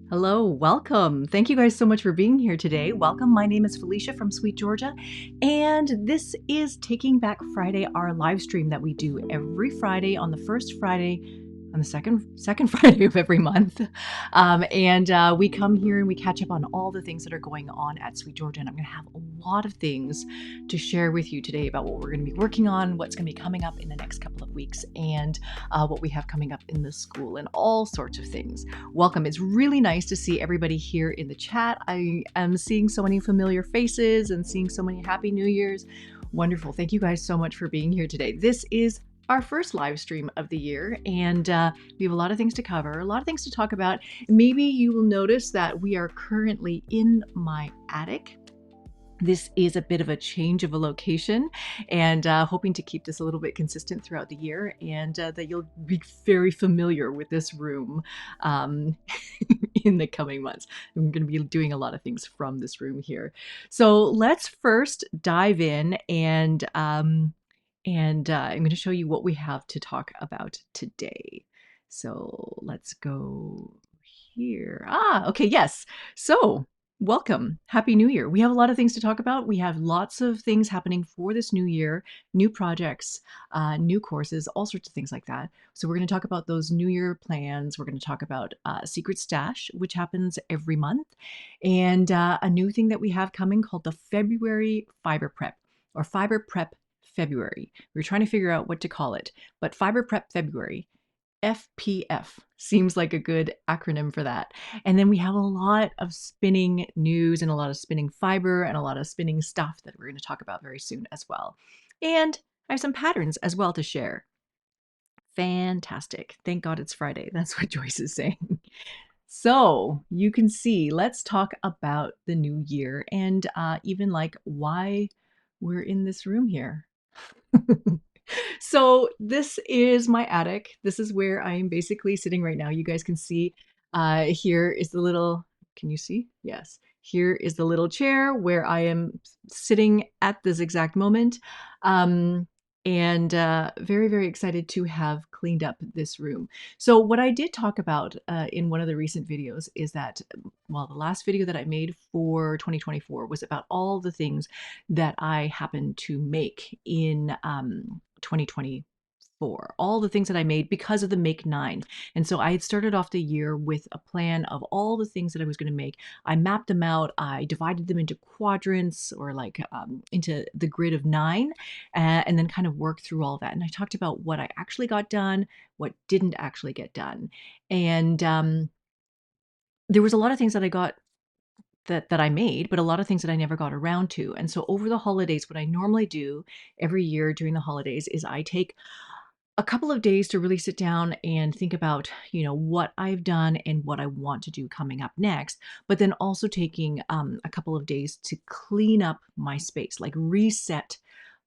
Hello, welcome. Thank you guys so much for being here today. Welcome. My name is Felicia from SweetGeorgia, and this is Taking Back Friday, our live stream that we do every Friday on the first Friday on the second Friday of every month. We come here and we catch up on all the things that are going on at SweetGeorgia, and I'm going to have a lot of things to share with you today about what we're going to be working on, what's going to be coming up in the next couple of weeks, and what we have coming up in the school, and all sorts of things. Welcome. It's really nice to see everybody here in the chat. I am seeing so many familiar faces and seeing so many Happy New Year's. Wonderful. Thank you guys so much for being here today. This is our first live stream of the year, and we have a lot of things to cover, a lot of things to talk about. Maybe you will notice that we are currently in my attic. This is a bit of a change of a location, and hoping to keep this a little bit consistent throughout the year, and that you'll be very familiar with this room in the coming months. I'm going to be doing a lot of things from this room here. So let's first dive in, and I'm going to show you what we have to talk about today. So let's go here. Okay, yes. So welcome. Happy New Year. We have a lot of things to talk about. We have lots of things happening for this new year, new projects, new courses, all sorts of things like that. So we're going to talk about those New Year plans. We're going to talk about Secret Stash, which happens every month, and a new thing that we have coming called the February Fibre Prep, or Fibre Prep February. We were trying to figure out what to call it, but Fibre Prep February. FPF seems like a good acronym for that. And then we have a lot of spinning news and a lot of spinning fiber and a lot of spinning stuff that we're going to talk about very soon as well. And I have some patterns as well to share. Fantastic. Thank God it's Friday. That's what Joyce is saying. So you can see, let's talk about the new year and even like why we're in this room here. So this is my attic. This is where I am basically sitting right now. You guys can see here is the little, can you see? Yes. Here is the little chair where I am sitting at this exact moment. Very, very excited to have cleaned up this room. So what I did talk about in one of the recent videos is that, well, the last video that I made for 2024 was about all the things that I happened to make in 2024, all the things that I made because of the Make 9. And so I had started off the year with a plan of all the things that I was going to make. I mapped them out. I divided them into quadrants, or like into the grid of 9, and then kind of worked through all that. And I talked about what I actually got done, what didn't actually get done. And there was a lot of things that I got that I made, but a lot of things that I never got around to. And so over the holidays, what I normally do every year during the holidays is I take a couple of days to really sit down and think about, what I've done and what I want to do coming up next, but then also taking a couple of days to clean up my space, like reset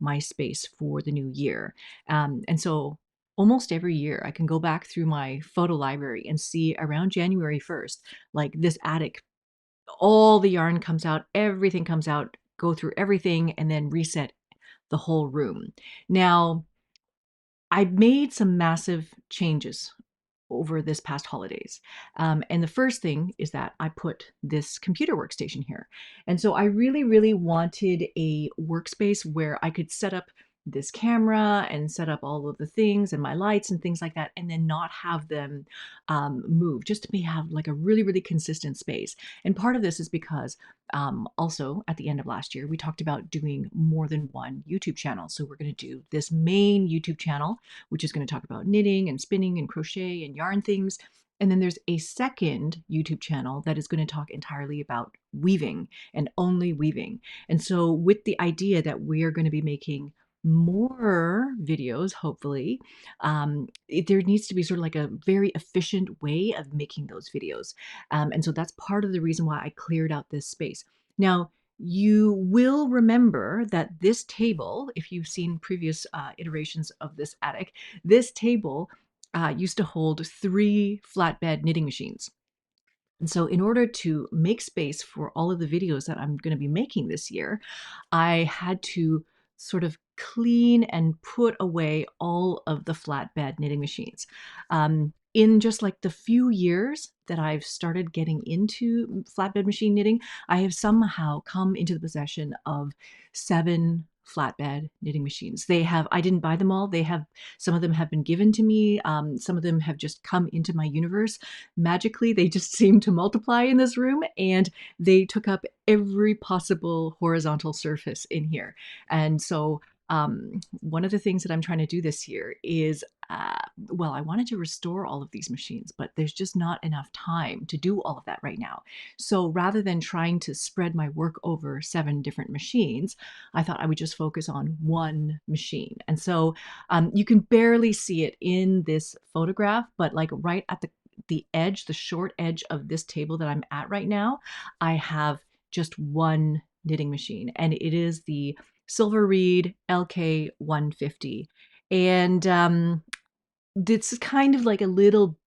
my space for the new year. And so almost every year I can go back through my photo library and see around January 1st, like this attic, all the yarn comes out, everything comes out, go through everything, and then reset the whole room. Now, I made some massive changes over this past holidays. And the first thing is that I put this computer workstation here. And so I really, really wanted a workspace where I could set up this camera and set up all of the things and my lights and things like that, and then not have them move, just to have like a really, really consistent space. And part of this is because also at the end of last year, we talked about doing more than one YouTube channel. So we're going to do this main YouTube channel, which is going to talk about knitting and spinning and crochet and yarn things. And then there's a second YouTube channel that is going to talk entirely about weaving and only weaving. And so with the idea that we are going to be making more videos, hopefully, there needs to be sort of like a very efficient way of making those videos. And so that's part of the reason why I cleared out this space. Now, you will remember that this table, if you've seen previous iterations of this attic, this table used to hold 3 flatbed knitting machines. And so in order to make space for all of the videos that I'm going to be making this year, I had to sort of clean and put away all of the flatbed knitting machines. In just like the few years that I've started getting into flatbed machine knitting, I have somehow come into the possession of 7 flatbed knitting machines. I didn't buy them all. Some of them have been given to me. Some of them have just come into my universe. Magically, they just seem to multiply in this room, and they took up every possible horizontal surface in here. And so one of the things that I'm trying to do this year is, well, I wanted to restore all of these machines, but there's just not enough time to do all of that right now. So rather than trying to spread my work over 7 different machines, I thought I would just focus on one machine. And so you can barely see it in this photograph, but like right at the edge, the short edge of this table that I'm at right now, I have just one knitting machine, and it is the Silver Reed LK 150. And this is kind of like a little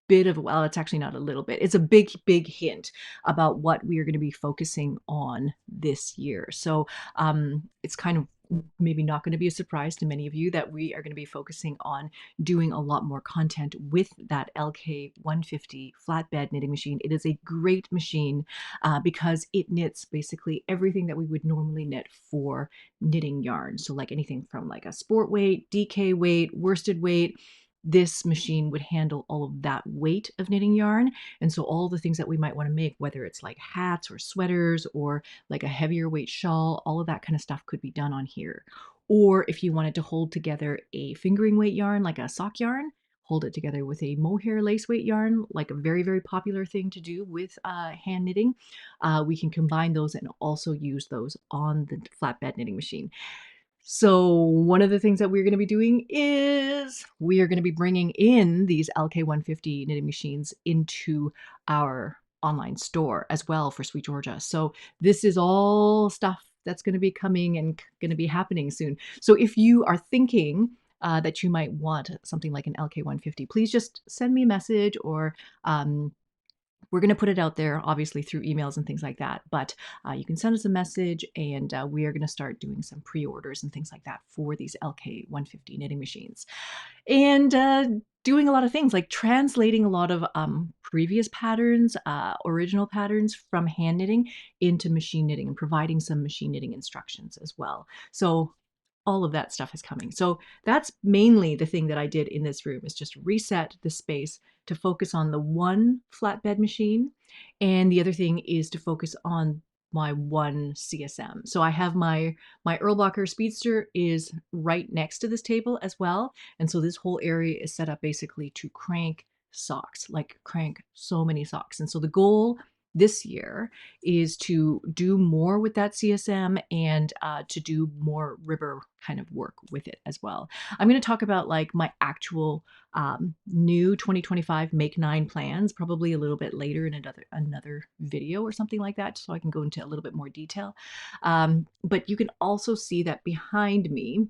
bit of, well, it's actually not a little bit. It's a big, big hint about what we are going to be focusing on this year. So it's kind of maybe not going to be a surprise to many of you that we are going to be focusing on doing a lot more content with that LK 150 flatbed knitting machine. It is a great machine because it knits basically everything that we would normally knit for knitting yarn. So like anything from like a sport weight, DK weight, worsted weight, this machine would handle all of that weight of knitting yarn. And so all the things that we might want to make, whether it's like hats or sweaters or like a heavier weight shawl, all of that kind of stuff could be done on here. Or if you wanted to hold together a fingering weight yarn, like a sock yarn, hold it together with a mohair lace weight yarn, like a very, very popular thing to do with hand knitting, we can combine those and also use those on the flatbed knitting machine. So one of the things that we're going to be doing is we are going to be bringing in these LK150 knitting machines into our online store as well for Sweet Georgia. So this is all stuff that's going to be coming and going to be happening soon. So if you are thinking that you might want something like an LK150, please just send me a message, or we're going to put it out there, obviously, through emails and things like that. But you can send us a message, and we are going to start doing some pre-orders and things like that for these LK 150 knitting machines. And doing a lot of things like translating a lot of previous patterns, original patterns from hand knitting into machine knitting, and providing some machine knitting instructions as well. So all of that stuff is coming. So that's mainly the thing that I did in this room, is just reset the space to focus on the one flatbed machine. And the other thing is to focus on my one CSM. So I have my Erlbacher Speedster is right next to this table as well. And so this whole area is set up basically to crank socks, like crank so many socks. And so the goal this year is to do more with that CSM, and to do more river kind of work with it as well. I'm going to talk about like my actual new 2025 Make 9 plans probably a little bit later in another video or something like that, so I can go into a little bit more detail. But you can also see that behind me,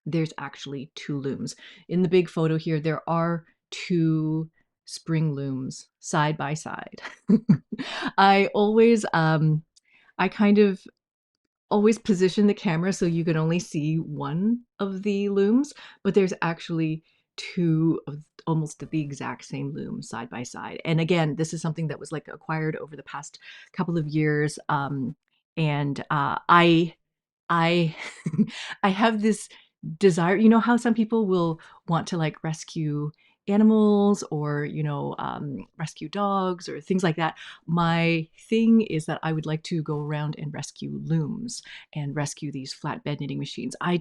there's actually 2 looms. In the big photo here, there are 2 spring looms side by side. I always, I kind of always position the camera so you can only see one of the looms, but there's actually 2 of almost the exact same loom side by side. And again, this is something that was like acquired over the past couple of years. And I I have this desire. You know how some people will want to like rescue animals, or rescue dogs or things like that. My thing is that I would like to go around and rescue looms and rescue these flatbed knitting machines. I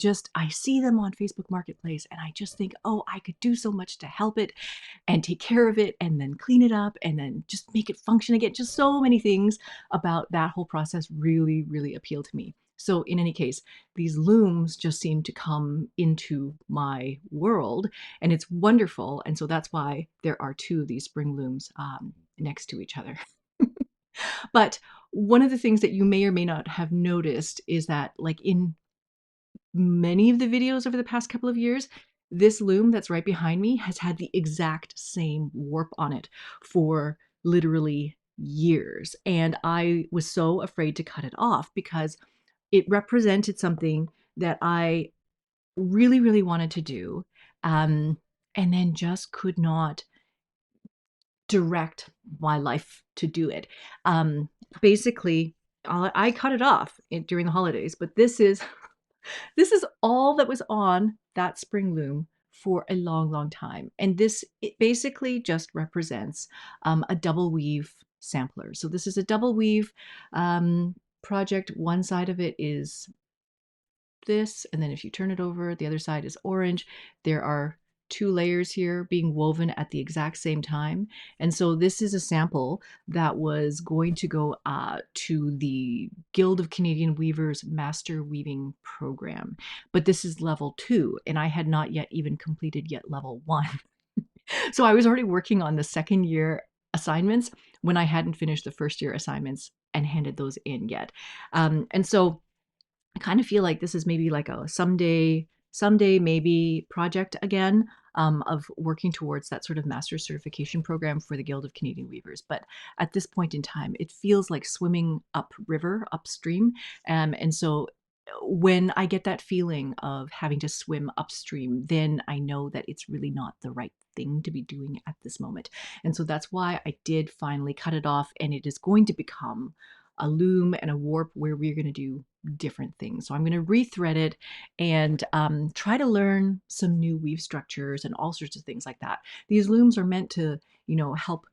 see them on Facebook Marketplace, and I just think, oh, I could do so much to help it and take care of it, and then clean it up, and then just make it function again. Just so many things about that whole process really, really appeal to me. So in any case, these looms just seem to come into my world, and it's wonderful. And so that's why there are 2 of these spring looms next to each other. But one of the things that you may or may not have noticed is that, like in many of the videos over the past couple of years, this loom that's right behind me has had the exact same warp on it for literally years. And I was so afraid to cut it off because it represented something that I really, really wanted to do, um, and then just could not direct my life to do it. Um, Basically, I cut it off during the holidays, but this is this is all that was on that spring loom for a long, long time. And this, it basically just represents a double weave sampler. So this is a double weave project. One side of it is this, and then if you turn it over, the other side is orange. There are two layers here being woven at the exact same time. And so this is a sample that was going to go to the Guild of Canadian Weavers Master Weaving Program. But this is level 2, and I had not yet even completed yet level 1. So I was already working on the second year assignments when I hadn't finished the first year assignments and handed those in yet. And so I kind of feel like this is maybe like a someday maybe project again, of working towards that sort of master's certification program for the Guild of Canadian Weavers. But at this point in time, it feels like swimming upriver, upstream. And so when I get that feeling of having to swim upstream, then I know that it's really not the right thing to be doing at this moment. And so that's why I did finally cut it off, and it is going to become a loom and a warp where we're going to do different things. So I'm going to rethread it and try to learn some new weave structures and all sorts of things like that. These looms are meant to, help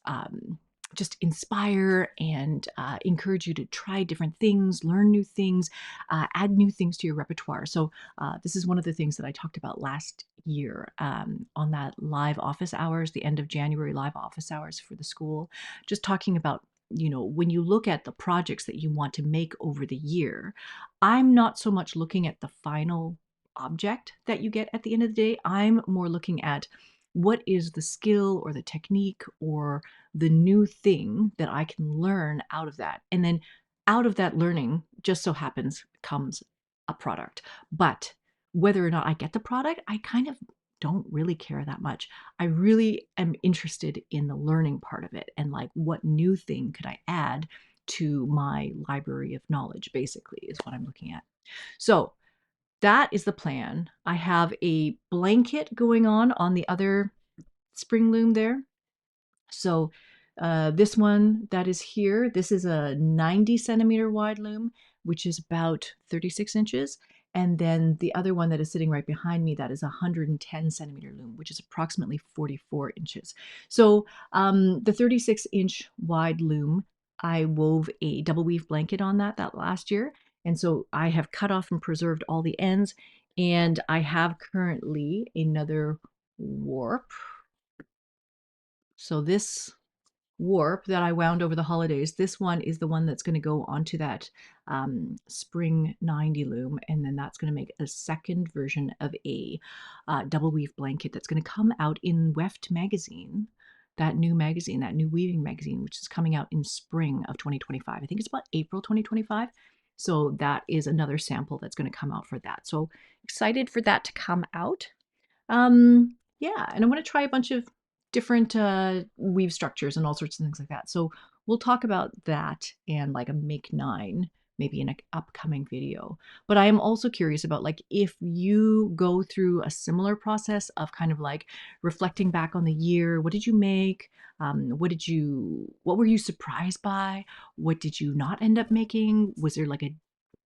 um, just inspire and encourage you to try different things, learn new things, add new things to your repertoire. So this is one of the things that I talked about last year on that live office hours, the end of January live office hours for the school, just talking about, when you look at the projects that you want to make over the year, I'm not so much looking at the final object that you get at the end of the day. I'm more looking at what is the skill or the technique or the new thing that I can learn out of that. And then out of that learning, just so happens, comes a product. But whether or not I get the product, I kind of don't really care that much. I really am interested in the learning part of it and like what new thing could I add to my library of knowledge, basically, is what I'm looking at. So that is the plan. I have a blanket going on the other spring loom there. So this one that is here, this is a 90 centimeter wide loom, which is about 36 inches. And then the other one that is sitting right behind me, that is a 110 centimeter loom, which is approximately 44 inches. So the 36-inch wide loom, I wove a double weave blanket on that last year. And so I have cut off and preserved all the ends. And I have currently another warp. So this warp that I wound over the holidays, this one is the one that's going to go onto that spring 90 loom, and then that's going to make a second version of a double weave blanket that's going to come out in Weft magazine, that new magazine, that new weaving magazine, which is coming out in spring of 2025. I think it's about April 2025. So that is another sample that's going to come out for that. So excited for that to come out. Yeah, and I'm going to try a bunch of different weave structures and all sorts of things like that. So we'll talk about that and like a make 9 maybe in an upcoming video. But I am also curious about like if you go through a similar process of kind of like reflecting back on the year. What did you make? What were you surprised by? What did you not end up making? Was there like a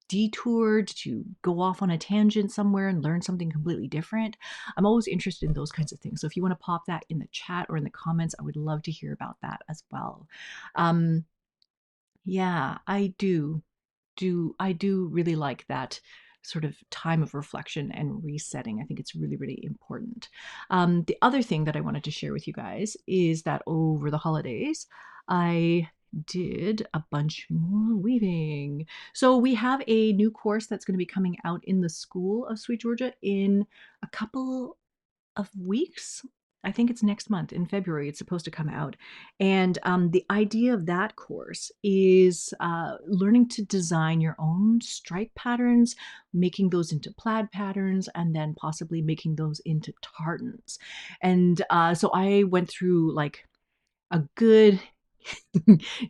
detour? Did you go off on a tangent somewhere and learn something completely different? I'm always interested in those kinds of things. So if you want to pop that in the chat or in the comments, I would love to hear about that as well. Um, yeah, I do really like that sort of time of reflection and resetting. I think it's really, really important. The other thing that I wanted to share with you guys is that over the holidays, I did a bunch more weaving. So we have a new course that's going to be coming out in the School of SweetGeorgia in a couple of weeks. I think it's next month in February. It's supposed to come out. And the idea of that course is learning to design your own stripe patterns, making those into plaid patterns, and then possibly making those into tartans. And so I went through like a good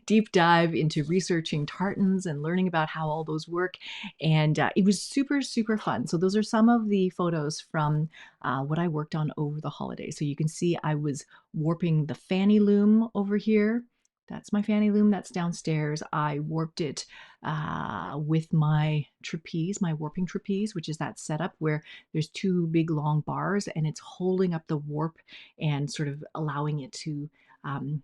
deep dive into researching tartans and learning about how all those work. And it was super, super fun. So those are some of the photos from what I worked on over the holidays. So you can see I was warping the fanny loom over here. That's my fanny loom that's downstairs. I warped it with my trapeze, my warping trapeze, which is that setup where there's two big long bars and it's holding up the warp and sort of allowing it to um,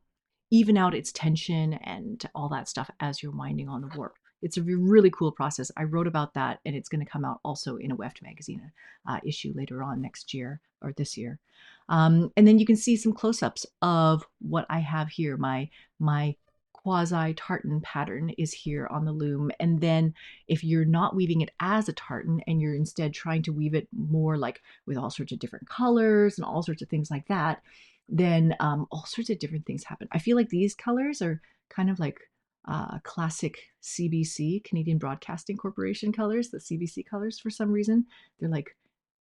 even out its tension and all that stuff as you're winding on the warp. It's a really cool process. I wrote about that, and it's going to come out also in a Weft magazine issue later on next year or this year. And then you can see some close-ups of what I have here. My quasi tartan pattern is here on the loom. And then if you're not weaving it as a tartan and you're instead trying to weave it more like with all sorts of different colors and all sorts of things like that, then all sorts of different things happen. I feel like these colors are kind of like classic CBC, Canadian Broadcasting Corporation colors, the CBC colors for some reason. They're like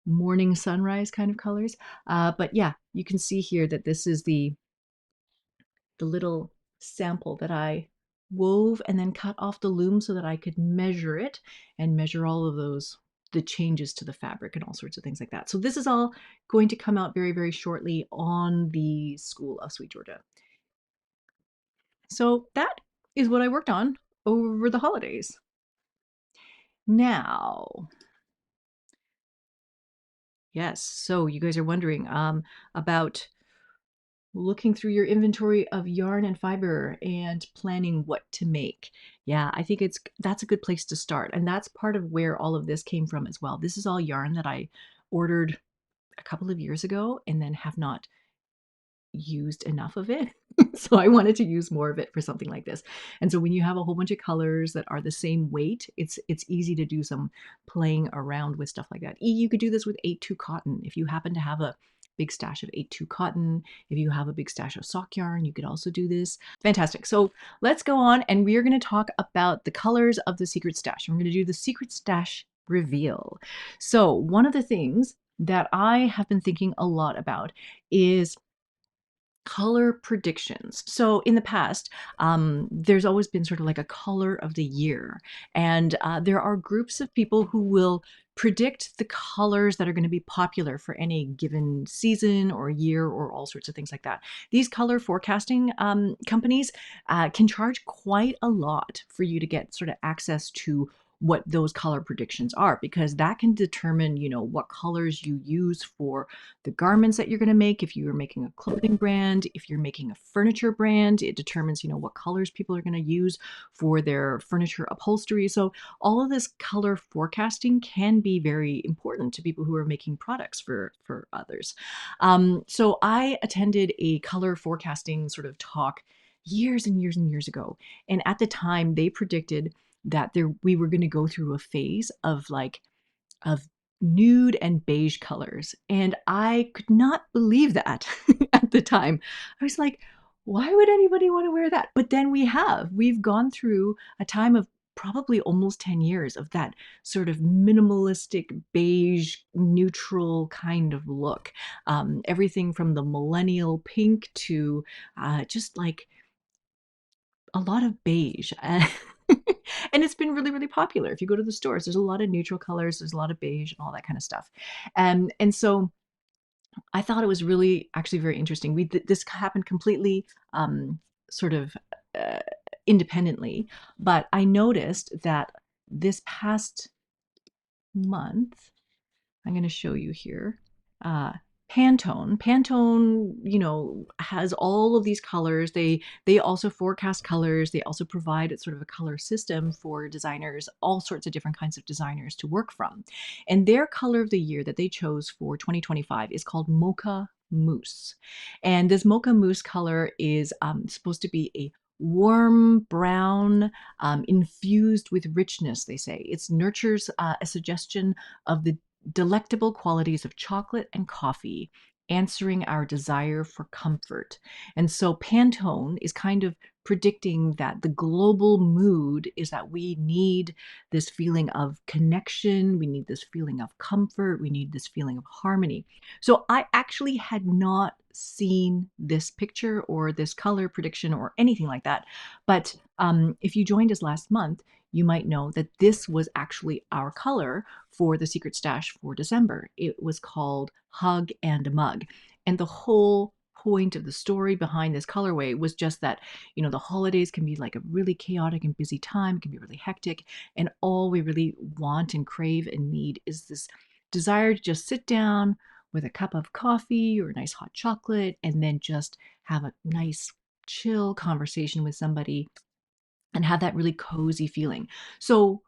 morning sunrise kind of colors. But yeah, you can see here that this is the little sample that I wove and then cut off the loom so that I could measure it and measure all of those the changes to the fabric and all sorts of things like that. So this is all going to come out very, very shortly on the School of SweetGeorgia. So that is what I worked on over the holidays. Now, yes, so you guys are wondering about looking through your inventory of yarn and fiber and planning what to make. Yeah, I think that's a good place to start. And that's part of where all of this came from as well. This is all yarn that I ordered a couple of years ago and then have not used enough of it. So I wanted to use more of it for something like this. And so when you have a whole bunch of colors that are the same weight, it's easy to do some playing around with stuff like that. You could do this with 8-2 cotton. If you happen to have a big stash of 8-2 cotton, if you have a big stash of sock yarn, you could also do this. Fantastic. So let's go on and we are going to talk about the colors of the secret stash. We're going to do the secret stash reveal. So one of the things that I have been thinking a lot about is color predictions. So in the past, there's always been sort of like a color of the year. And there are groups of people who will predict the colors that are going to be popular for any given season or year or all sorts of things like that. These color forecasting companies can charge quite a lot for you to get sort of access to what those color predictions are, because that can determine, you know, what colors you use for the garments that you're going to make. If you're making a clothing brand, if you're making a furniture brand, it determines, you know, what colors people are going to use for their furniture upholstery. So all of this color forecasting can be very important to people who are making products for others. So I attended a color forecasting sort of talk years and years and years ago, and at the time they predicted that we were going to go through a phase of of nude and beige colors. And I could not believe that at the time. I was like, why would anybody want to wear that? But then we've gone through a time of probably almost 10 years of that sort of minimalistic beige neutral kind of look. Everything from the millennial pink to just like a lot of beige. And it's been really, really popular. If you go to the stores, there's a lot of neutral colors, there's a lot of beige and all that kind of stuff. And so I thought it was really actually very interesting. This happened completely sort of uh, independently, but I noticed that this past month, I'm going to show you here. Uh, Pantone, you know, has all of these colors. They also forecast colors. They also provide sort of a color system for designers, all sorts of different kinds of designers to work from. And their color of the year that they chose for 2025 is called Mocha Mousse. And this Mocha Mousse color is supposed to be a warm brown, infused with richness, they say. It nurtures a suggestion of the delectable qualities of chocolate and coffee, answering our desire for comfort. And so Pantone is kind of predicting that the global mood is that we need this feeling of connection, we need this feeling of comfort, we need this feeling of harmony. So I actually had not seen this picture or this color prediction or anything like that. But if you joined us last month, you might know that this was actually our color for the secret stash for December. It was called Hug and Mug. And the whole point of the story behind this colorway was just that, the holidays can be like a really chaotic and busy time, it can be really hectic, and all we really want and crave and need is this desire to just sit down with a cup of coffee or a nice hot chocolate and then just have a nice chill conversation with somebody and have that really cozy feeling. So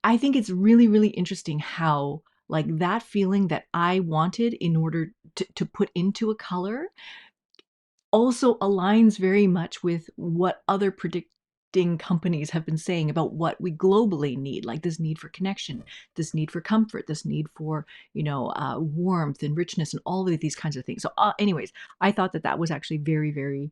I think it's really, really interesting how like that feeling that I wanted in order to put into a color also aligns very much with what other predicting companies have been saying about what we globally need, like this need for connection, this need for comfort, this need for, warmth and richness and all of these kinds of things. So anyways, I thought that that was actually very, very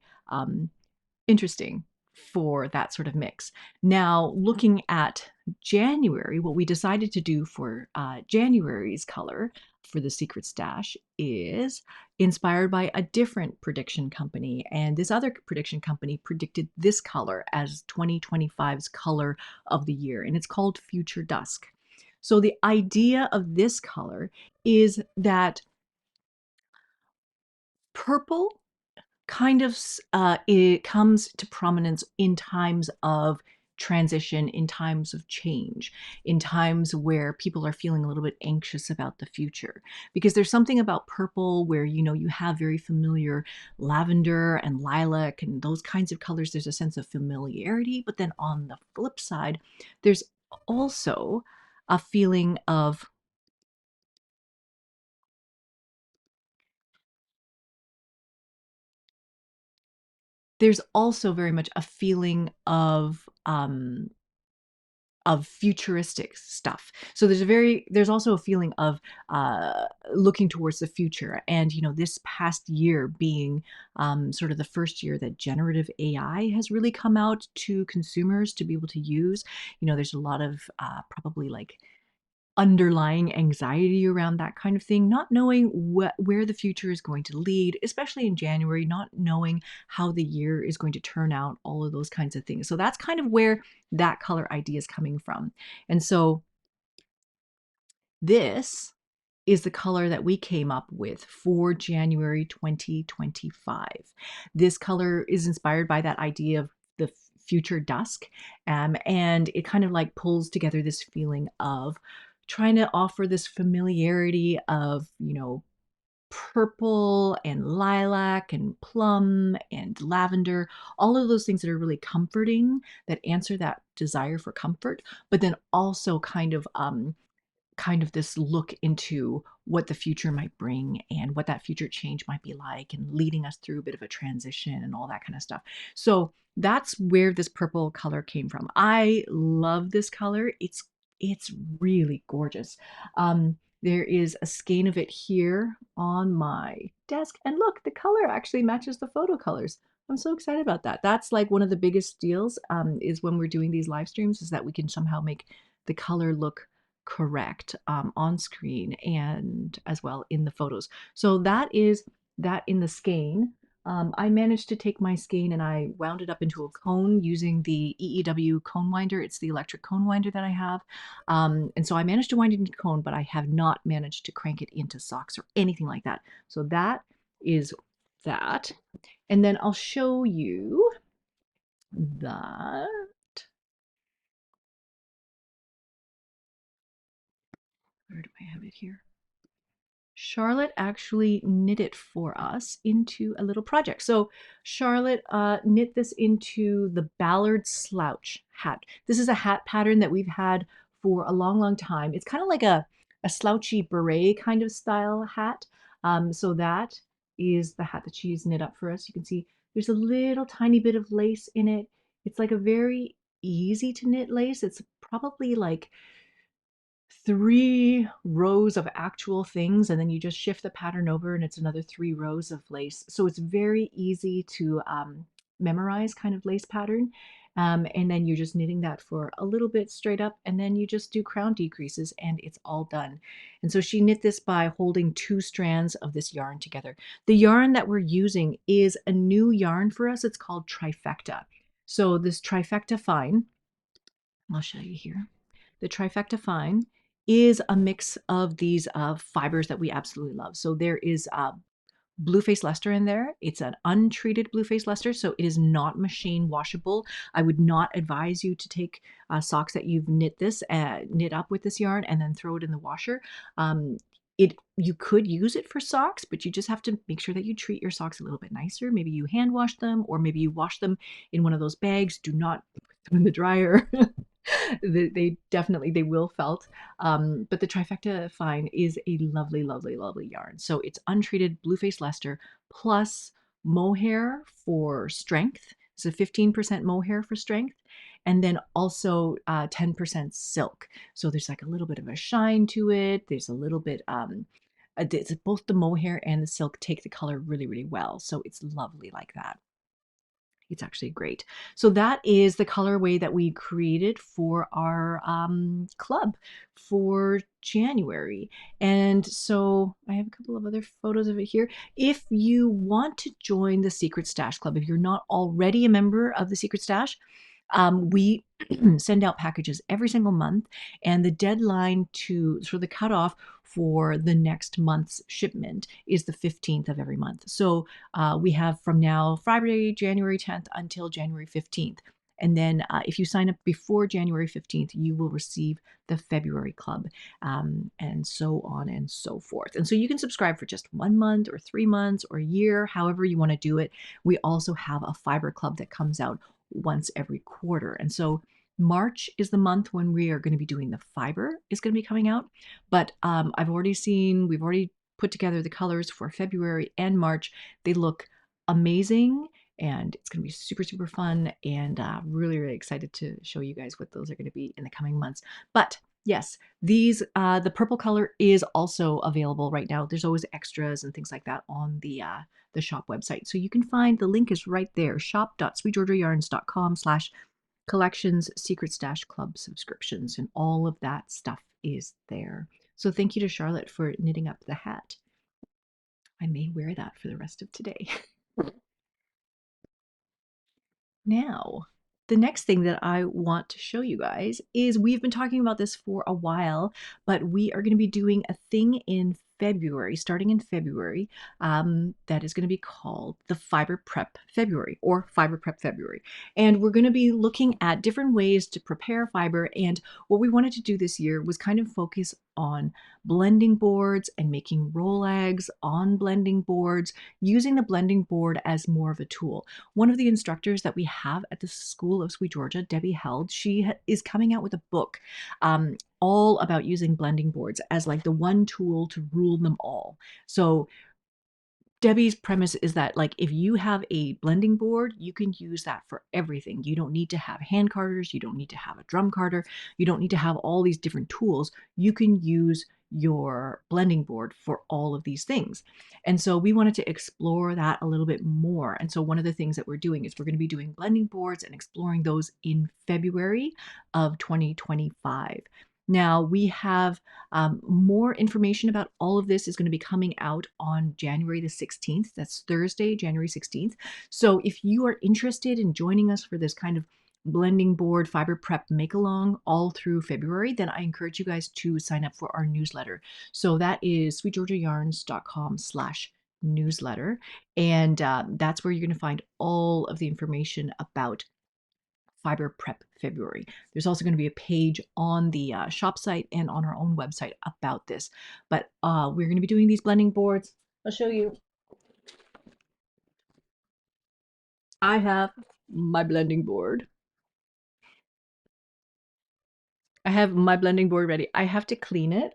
interesting for that sort of mix. Now, looking at January, what we decided to do for January's color for the secret stash is inspired by a different prediction company. And this other prediction company predicted this color as 2025's color of the year, and it's called Future Dusk. So the idea of this color is that purple kind of it comes to prominence in times of transition, in times of change, in times where people are feeling a little bit anxious about the future. Because there's something about purple where, you have very familiar lavender and lilac and those kinds of colors. There's a sense of familiarity. But then on the flip side, there's also a feeling of there's also very much a feeling of futuristic stuff. So there's also a feeling of looking towards the future. And, this past year being sort of the first year that generative AI has really come out to consumers to be able to use, there's a lot of probably like underlying anxiety around that kind of thing, not knowing where the future is going to lead, especially in January, not knowing how the year is going to turn out, all of those kinds of things. So that's kind of where that color idea is coming from. And so this is the color that we came up with for January 2025. This color is inspired by that idea of the future dusk, and it kind of like pulls together this feeling of trying to offer this familiarity of, purple and lilac and plum and lavender, all of those things that are really comforting, that answer that desire for comfort, but then also kind of this look into what the future might bring and what that future change might be like and leading us through a bit of a transition and all that kind of stuff. So that's where this purple color came from. I love this color. It's really gorgeous. There is a skein of it here on my desk, and look, the color actually matches the photo colors. I'm so excited about that. That's like one of the biggest deals, is when we're doing these live streams, is that we can somehow make the color look correct on screen and as well in the photos. So that is that in the skein. I managed to take my skein and I wound it up into a cone using the EEW cone winder. It's the electric cone winder that I have. And so I managed to wind it into cone, but I have not managed to crank it into socks or anything like that. So that is that. And then I'll show you that. Where do I have it here? Charlotte actually knit it for us into a little project. So Charlotte knit this into the Ballard slouch hat. This is a hat pattern that we've had for a long, long time. It's kind of like a slouchy beret kind of style hat. So that is the hat that she's knit up for us. You can see there's a little tiny bit of lace in it. It's like a very easy to knit lace. It's probably like 3 rows of actual things, and then you just shift the pattern over and it's another 3 rows of lace. So it's very easy to memorize kind of lace pattern. And then you're just knitting that for a little bit straight up, and then you just do crown decreases and it's all done. And so she knit this by holding 2 strands of this yarn together. The yarn that we're using is a new yarn for us. It's called Trifecta. So this Trifecta Fine, I'll show you here. The Trifecta Fine is a mix of these fibers that we absolutely love. So there is Blue-faced Leicester in there. It's an untreated Blue-faced Leicester, so it is not machine washable. I would not advise you to take socks that you've knit up with this yarn and then throw it in the washer. You could use it for socks, but you just have to make sure that you treat your socks a little bit nicer. Maybe you hand wash them, or maybe you wash them in one of those bags. Do not put them in the dryer. They definitely, they will felt. But the Trifecta Fine is a lovely, lovely, lovely yarn. So it's untreated Blue-faced Leicester plus mohair for strength. So 15% mohair for strength. And then also 10% silk. So there's like a little bit of a shine to it. There's a little bit, both the mohair and the silk take the color really, really well. So it's lovely like that. It's actually great. So that is the colorway that we created for our club for January. And so I have a couple of other photos of it here. If you want to join the Secret Stash Club, if you're not already a member of the Secret Stash, we send out packages every single month, and the deadline for the cutoff for the next month's shipment is the 15th of every month. So we have from now Friday, January 10th until January 15th. And then if you sign up before January 15th, you will receive the February club, and so on and so forth. And so you can subscribe for just 1 month or 3 months or a year, however you want to do it. We also have a Fibre club that comes out once every quarter. And so March is the month when we are going to be doing the Fibre is going to be coming out. But we've already put together the colors for February and March. They look amazing, and it's going to be super, super fun, and really, really excited to show you guys what those are going to be in the coming months. But yes, the purple color is also available right now. There's always extras and things like that on the shop website. So you can find, the link is right there, shop.sweetgeorgiayarns.com/collections secret stash club subscriptions, and all of that stuff is there. So thank you to Charlotte for knitting up the hat. I may wear that for the rest of today. Now, the next thing that I want to show you guys is, we've been talking about this for a while, but we are going to be doing a thing in February, starting in February, that is going to be called the Fibre Prep February, or Fibre Prep February. And we're going to be looking at different ways to prepare fiber. And what we wanted to do this year was kind of focus on blending boards and making roll eggs on blending boards, using the blending board as more of a tool. One of the instructors that we have at the School of SweetGeorgia, Debbie Held, she is coming out with a book all about using blending boards as like the one tool to rule them all. So Debbie's premise is that, like, if you have a blending board, you can use that for everything. You don't need to have hand carders. You don't need to have a drum carder. You don't need to have all these different tools. You can use your blending board for all of these things. And so we wanted to explore that a little bit more. And so one of the things that we're doing is we're going to be doing blending boards and exploring those in February of 2025. Now, we have more information about all of this is going to be coming out on January the 16th. That's Thursday, January 16th. So if you are interested in joining us for this kind of blending board fiber prep make along all through February, then I encourage you guys to sign up for our newsletter. So that is sweetgeorgiayarns.com/newsletter. And that's where you're going to find all of the information about Fibre Prep February. There's also going to be a page on the shop site and on our own website about this. But we're going to be doing these blending boards. I'll show you. I have my blending board. I have my blending board ready. I have to clean it.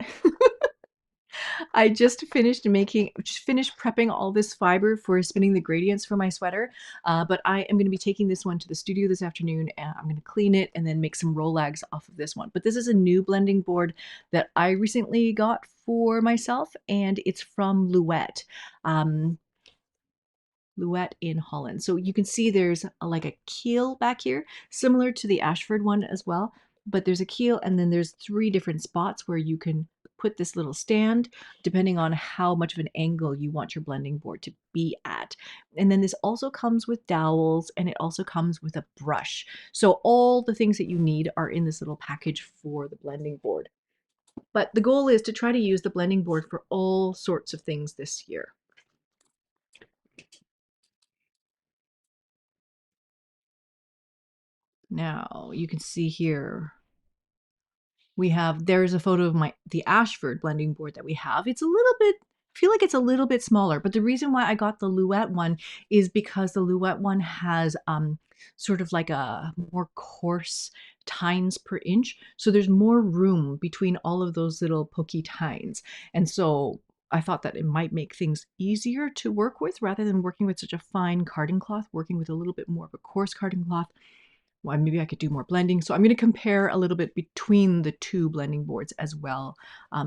I just finished prepping all this fiber for spinning the gradients for my sweater, but I am going to be taking this one to the studio this afternoon, and I'm going to clean it and then make some rollags off of this one. But this is a new blending board that I recently got for myself, and it's from Louette. Luet in Holland. So you can see there's like a keel back here, similar to the Ashford one as well. But there's a keel, and then there's 3 different spots where you can put this little stand, depending on how much of an angle you want your blending board to be at. And then this also comes with dowels, and it also comes with a brush. So all the things that you need are in this little package for the blending board. But the goal is to try to use the blending board for all sorts of things this year. Now you can see here there's a photo of the Ashford blending board that we have. It's a little bit, I feel like it's a little bit smaller, but the reason why I got the Luet one is because the Luet one has sort of like a more coarse tines per inch. So there's more room between all of those little pokey tines. And so I thought that it might make things easier to work with rather than working with such a fine carding cloth, working with a little bit more of a coarse carding cloth. Well, maybe I could do more blending. So I'm going to compare a little bit between the 2 blending boards as well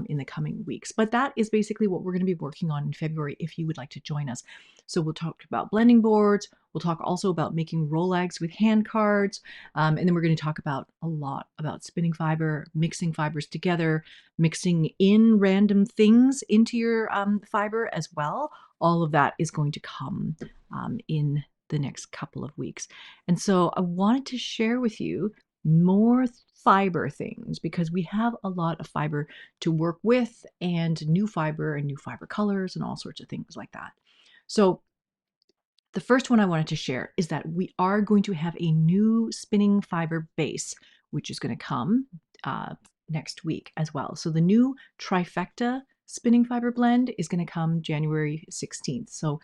in the coming weeks. But that is basically what we're going to be working on in February if you would like to join us. So we'll talk about blending boards. We'll talk also about making Rolags with hand cards. And then we're going to talk about a lot about spinning fiber, mixing fibers together, mixing in random things into your fiber as well. All of that is going to come in the next couple of weeks. And so I wanted to share with you more fiber things because we have a lot of fiber to work with and new fiber colors and all sorts of things like that. So the first one I wanted to share is that we are going to have a new spinning fiber base, which is going to come next week as well. So the new Trifecta spinning fiber blend is going to come January 16th. So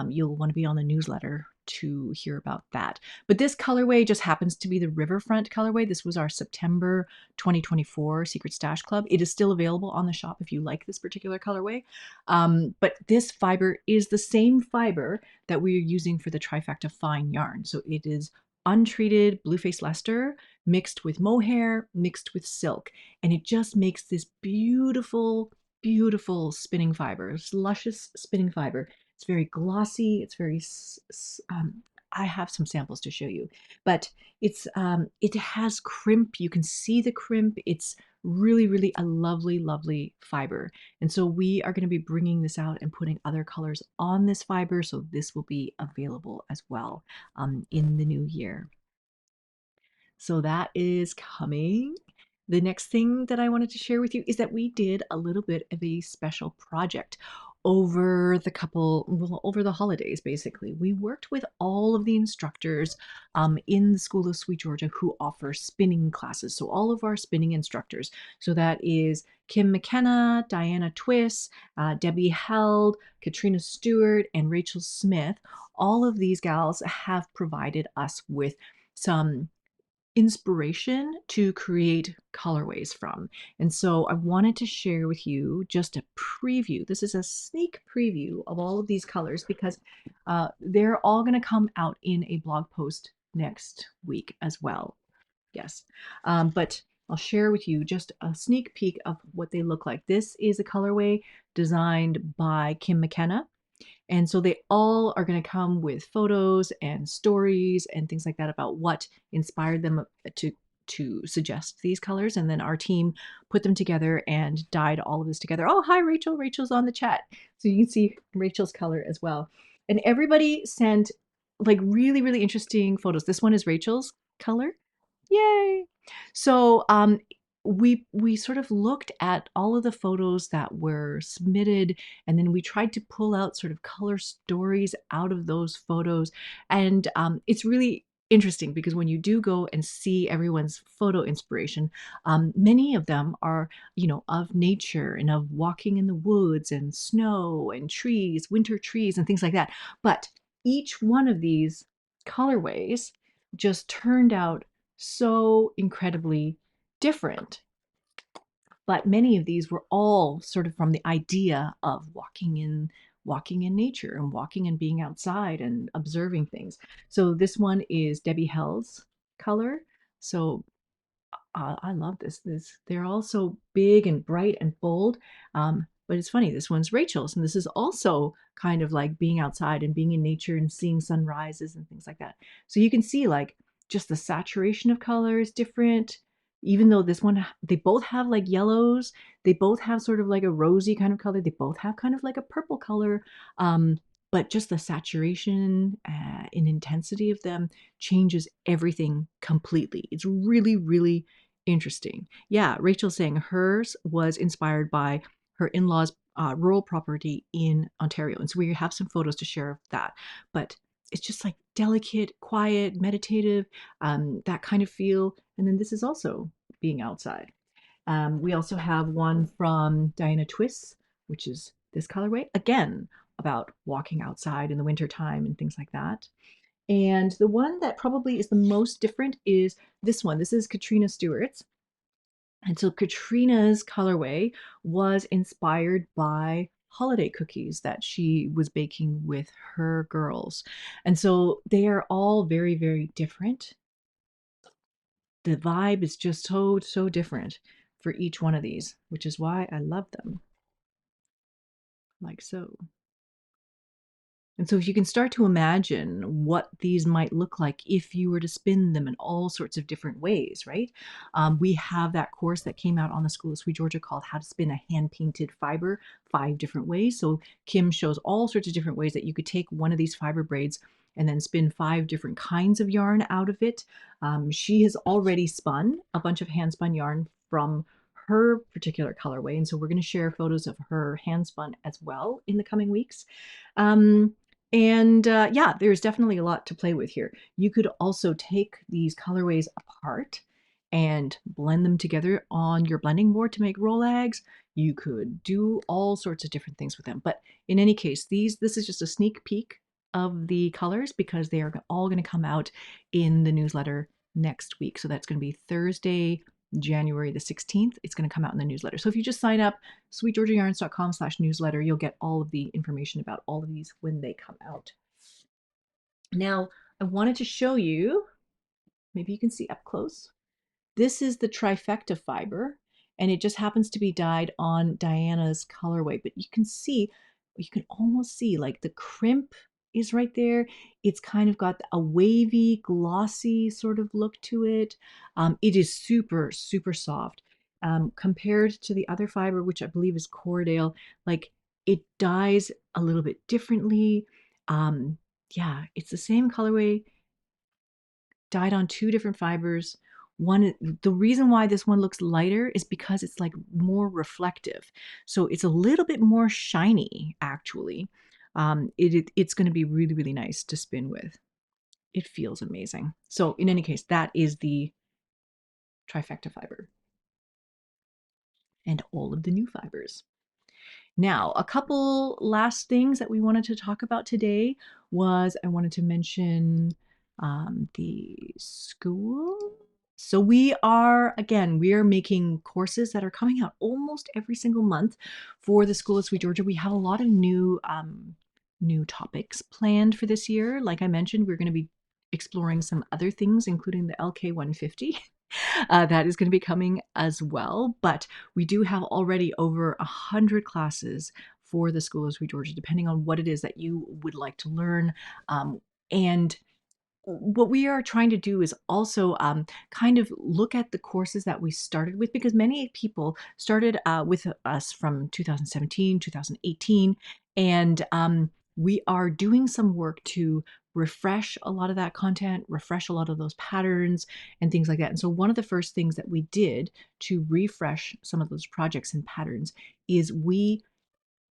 you'll want to be on the newsletter to hear about that. But this colorway just happens to be the Riverfront colorway. This was our September 2024 Secret Stash Club. It is still available on the shop if you like this particular colorway. But this fiber is the same fiber that we are using for the Trifecta fine yarn. So it is untreated blueface Leicester mixed with mohair, mixed with silk. And it just makes this beautiful, beautiful spinning fiber, this luscious spinning fiber. It's very glossy. It's very, I have some samples to show you, but it has crimp. You can see the crimp. It's really, really a lovely, lovely fiber. And so we are going to be bringing this out and putting other colors on this fiber. So this will be available as well in the new year. So that is coming. The next thing that I wanted to share with you is that we did a little bit of a special project over over the holidays, basically. We worked with all of the instructors in the School of SweetGeorgia who offer spinning classes. So all of our spinning instructors. So that is Kim McKenna, Diana Twiss, Debbie Held, Katrina Stewart, and Rachel Smith. All of these gals have provided us with some inspiration to create colorways from. And so I wanted to share with you just a preview. This is a sneak preview of all of these colors because they're all going to come out in a blog post next week as well. Yes. But I'll share with you just a sneak peek of what they look like. This is a colorway designed by Kim McKenna. And so they all are going to come with photos and stories and things like that about what inspired them to suggest these colors. And then our team put them together and dyed all of this together. Oh, hi, Rachel. Rachel's on the chat. So you can see Rachel's color as well. And everybody sent like really, really interesting photos. This one is Rachel's color. Yay. So we sort of looked at all of the photos that were submitted, and then we tried to pull out sort of color stories out of those photos. And it's really interesting because when you do go and see everyone's photo inspiration, many of them are, you know, of nature and of walking in the woods and snow and trees, winter trees and things like that. But each one of these colorways just turned out so incredibly different. But many of these were all sort of from the idea of walking in nature and walking and being outside and observing things. So this one is Debbie Hell's color. So I love this. They're all so big and bright and bold. But it's funny, this one's Rachel's, and this is also kind of like being outside and being in nature and seeing sunrises and things like that. So you can see like just the saturation of color is different. Even though this one, they both have like yellows, they both have sort of like a rosy kind of color, they both have kind of like a purple color. But just the saturation and intensity of them changes everything completely. It's really, really interesting. Yeah, Rachel's saying hers was inspired by her in-laws' rural property in Ontario. And so we have some photos to share of that. But it's just like delicate, quiet, meditative, that kind of feel. And then this is also being outside. We also have one from Diana Twiss, which is this colorway. Again, about walking outside in the wintertime and things like that. And the one that probably is the most different is this one. This is Katrina Stewart's. And so Katrina's colorway was inspired by holiday cookies that she was baking with her girls. And so they are all very, very different. The vibe is just so, so different for each one of these, which is why I love them. Like so. And so if you can start to imagine what these might look like if you were to spin them in all sorts of different ways, right? We have that course that came out on the School of SweetGeorgia called How to Spin a Hand-Painted Fiber, 5 different ways. So Kim shows all sorts of different ways that you could take one of these fiber braids and then spin 5 different kinds of yarn out of it. She has already spun a bunch of hand-spun yarn from her particular colorway. And so we're going to share photos of her hand spun as well in the coming weeks. Yeah, there's definitely a lot to play with here. You could also take these colorways apart and blend them together on your blending board to make roll eggs. You could do all sorts of different things with them. But in any case, this is just a sneak peek of the colors because they are all going to come out in the newsletter next week. So that's going to be Thursday, January the 16th. It's going to come out in the newsletter. So if you just sign up, sweetgeorgiayarns.com/newsletter, you'll get all of the information about all of these when they come out. Now, I wanted to show you, maybe you can see up close. This is the Trifecta fiber, and it just happens to be dyed on Diana's colorway, but you can almost see like the crimp is right there. It's kind of got a wavy, glossy sort of look to it. It is super, super soft. Compared to the other fiber, which I believe is Cordale, like it dyes a little bit differently. Yeah, it's the same colorway, dyed on 2 different fibers. The reason why this one looks lighter is because it's like more reflective. So it's a little bit more shiny actually. It's going to be really, really nice to spin with. It feels amazing. So in any case, that is the Trifecta fiber and all of the new fibers. Now, a couple last things that we wanted to talk about today was I wanted to mention the school. So we are making courses that are coming out almost every single month for the School of SweetGeorgia. We have a lot of new topics planned for this year. Like I mentioned, we're going to be exploring some other things, including the LK 150. That is going to be coming as well. But we do have already over 100 classes for the School of SweetGeorgia, depending on what it is that you would like to learn. And what we are trying to do is also kind of look at the courses that we started with, because many people started with us from 2017, 2018, and we are doing some work to refresh a lot of that content, refresh a lot of those patterns and things like that. And so one of the first things that we did to refresh some of those projects and patterns is we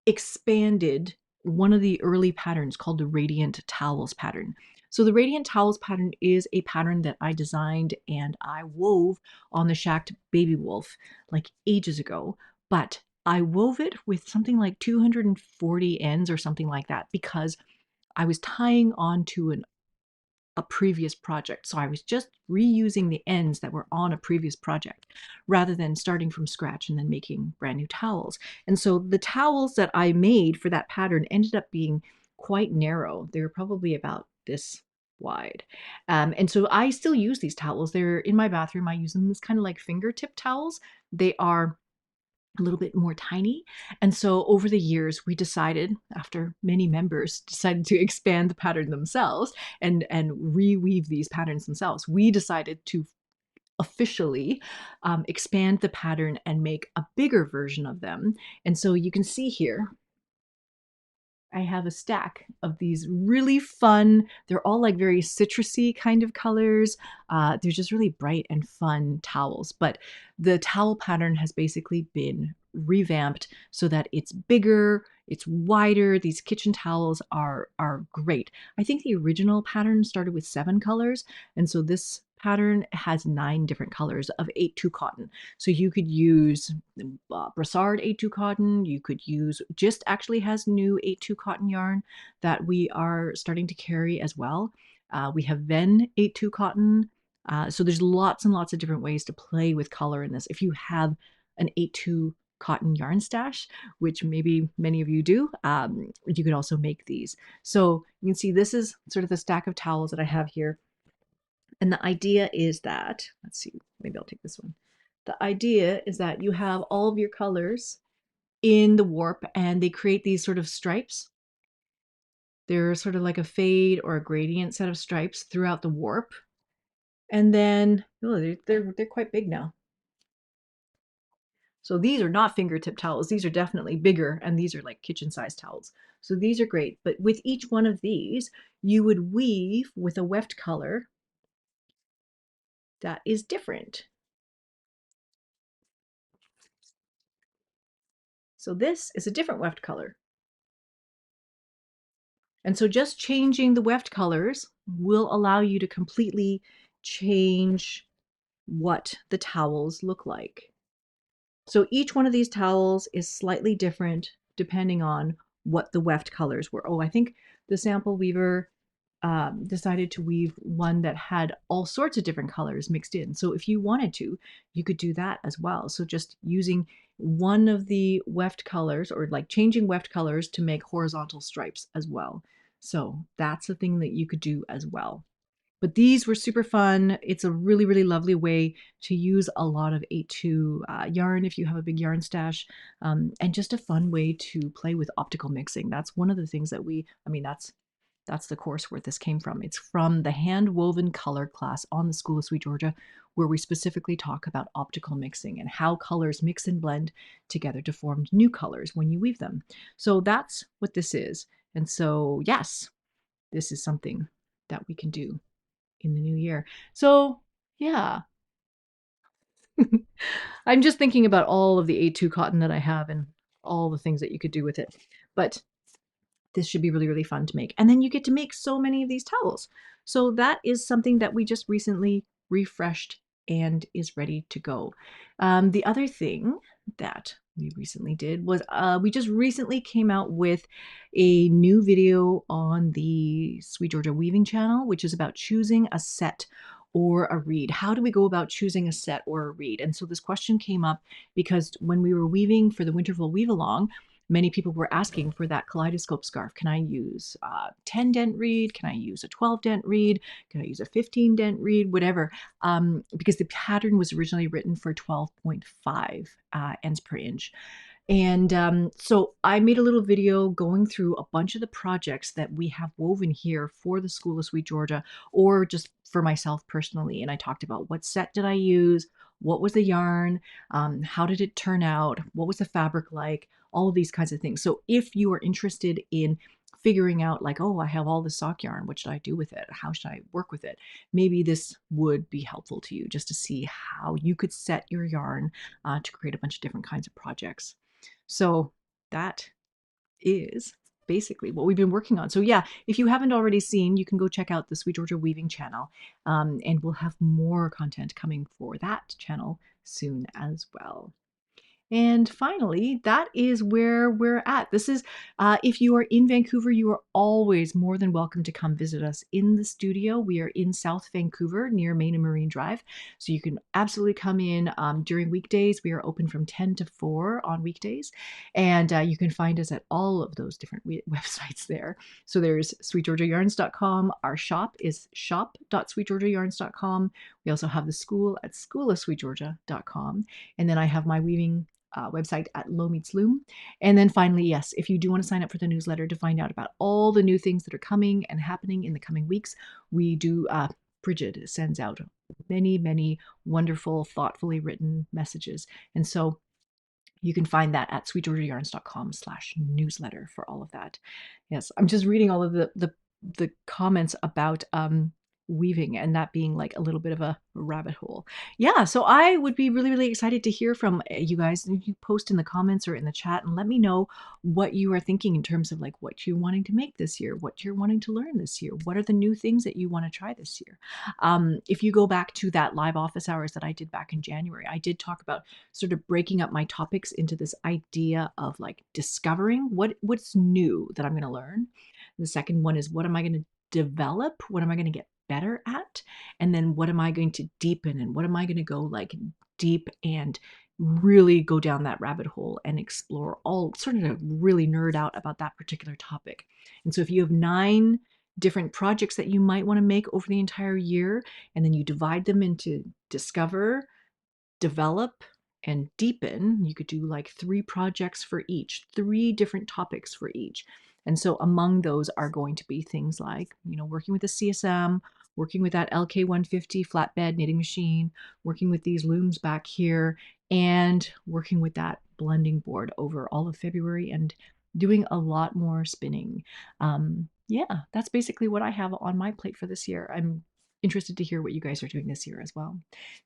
expanded one of the early patterns called the Radiant Towels pattern. So the Radiant Towels pattern is a pattern that I designed and I wove on the Shacked Baby Wolf like ages ago, but I wove it with something like 240 ends or something like that because I was tying onto a previous project. So I was just reusing the ends that were on a previous project rather than starting from scratch and then making brand new towels. And so the towels that I made for that pattern ended up being quite narrow. They were probably about this wide. And so I still use these towels. They're in my bathroom. I use them as kind of like fingertip towels. They are a little bit more tiny. And so over the years, we decided, after many members decided to expand the pattern themselves and reweave these patterns themselves, we decided to officially expand the pattern and make a bigger version of them. And so you can see here, I have a stack of these really fun, they're all like very citrusy kind of colors. They're just really bright and fun towels. But the towel pattern has basically been revamped so that it's bigger, it's wider. These kitchen towels are great. I think the original pattern started with 7 colors, and so this pattern has 9 different colors of 8-2 cotton. So you could use Brassard 8-2 cotton. You could use, Gist actually has new 8-2 cotton yarn that we are starting to carry as well. We have Ven 8-2 cotton. So there's lots and lots of different ways to play with color in this. If you have an 8-2 cotton yarn stash, which maybe many of you do, you could also make these. So you can see this is sort of the stack of towels that I have here. And the idea is that, let's see, maybe I'll take this one. The idea is that you have all of your colors in the warp and they create these sort of stripes. They're sort of like a fade or a gradient set of stripes throughout the warp. And then, oh, they're quite big now. So these are not fingertip towels. These are definitely bigger, and these are like kitchen-sized towels. So these are great. But with each one of these, you would weave with a weft color that is different. So this is a different weft color. And so just changing the weft colors will allow you to completely change what the towels look like. So each one of these towels is slightly different depending on what the weft colors were. Oh, I think the sample weaver decided to weave one that had all sorts of different colors mixed in. So if you wanted to, you could do that as well. So just using one of the weft colors, or like changing weft colors to make horizontal stripes as well. So that's a thing that you could do as well. But these were super fun. It's a really, really lovely way to use a lot of 8-2 yarn if you have a big yarn stash, and just a fun way to play with optical mixing. That's one of the things that that's the course where this came from. It's from the hand woven color class on the School of SweetGeorgia, where we specifically talk about optical mixing and how colors mix and blend together to form new colors when you weave them. So that's what this is. And so, yes, this is something that we can do in the new year. So, yeah. I'm just thinking about all of the 8-2 cotton that I have and all the things that you could do with it. But this should be really, really fun to make. And then you get to make so many of these towels. So that is something that we just recently refreshed and is ready to go. The other thing that we recently did was we just recently came out with a new video on the Sweet Georgia Weaving channel, which is about choosing a set or a reed. How do we go about choosing a set or a reed? And so this question came up because when we were weaving for the Winterful Weave Along, many people were asking for that kaleidoscope scarf. Can I use a 10 dent reed? Can I use a 12 dent reed? Can I use a 15 dent reed? Whatever. Because the pattern was originally written for 12.5 ends per inch. And so I made a little video going through a bunch of the projects that we have woven here for the School of SweetGeorgia, or just for myself personally. And I talked about what set did I use, what was the yarn, how did it turn out, what was the fabric like, all of these kinds of things. So if you are interested in figuring out like, oh, I have all this sock yarn, what should I do with it? How should I work with it? Maybe this would be helpful to you just to see how you could set your yarn to create a bunch of different kinds of projects. So that is basically what we've been working on. So yeah, if you haven't already seen, you can go check out the Sweet Georgia Weaving channel, and we'll have more content coming for that channel soon as well. And finally, that is where we're at. This is, if you are in Vancouver, you are always more than welcome to come visit us in the studio. We are in South Vancouver near Main and Marine Drive. So you can absolutely come in during weekdays. We are open from 10 to 4 on weekdays. And you can find us at all of those different websites there. So there's sweetgeorgiayarns.com. Our shop is shop.sweetgeorgiayarns.com. We also have the school at schoolofsweetgeorgia.com. And then I have my weaving website at Low Meets Loom. And then finally, yes, if you do want to sign up for the newsletter to find out about all the new things that are coming and happening in the coming weeks, we do, Bridget sends out many, many wonderful, thoughtfully written messages. And so you can find that at sweetgeorgiayarns.com/newsletter for all of that. Yes, I'm just reading all of the comments about weaving and that being like a little bit of a rabbit hole. Yeah, so I would be really, really excited to hear from you guys. You post in the comments or in the chat and let me know what you are thinking in terms of like what you're wanting to make this year, what you're wanting to learn this year, what are the new things that you want to try this year. If you go back to that live office hours that I did back in January, I did talk about sort of breaking up my topics into this idea of like discovering what's new that I'm going to learn. The second one is what am I going to develop? What am I going to get better at? And then what am I going to deepen and what am I going to go like deep and really go down that rabbit hole and explore all sort of really nerd out about that particular topic. And so if you have 9 different projects that you might want to make over the entire year, and then you divide them into discover, develop, and deepen, you could do like 3 projects for each, 3 different topics for each. And so among those are going to be things like, working with a CSM, working with that LK150 flatbed knitting machine, working with these looms back here, and working with that blending board over all of February and doing a lot more spinning. Yeah, that's basically what I have on my plate for this year. I'm interested to hear what you guys are doing this year as well.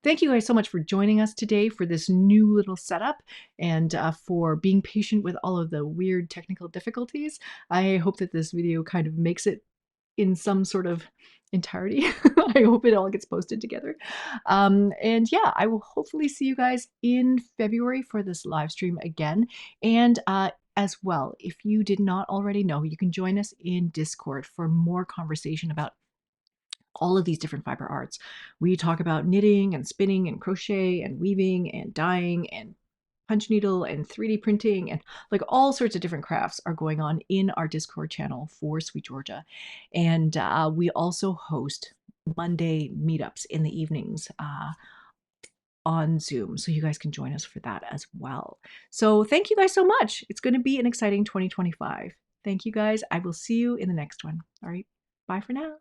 Thank you guys so much for joining us today for this new little setup and for being patient with all of the weird technical difficulties. I hope that this video kind of makes it in some sort of entirety. I hope it all gets posted together. And yeah, I will hopefully see you guys in February for this live stream again. And as well, if you did not already know, you can join us in Discord for more conversation about all of these different fiber arts. We talk about knitting and spinning and crochet and weaving and dyeing and punch needle and 3D printing and like all sorts of different crafts are going on in our Discord channel for Sweet Georgia. And we also host Monday meetups in the evenings on Zoom. So you guys can join us for that as well. So thank you guys so much. It's going to be an exciting 2025. Thank you guys. I will see you in the next one. All right. Bye for now.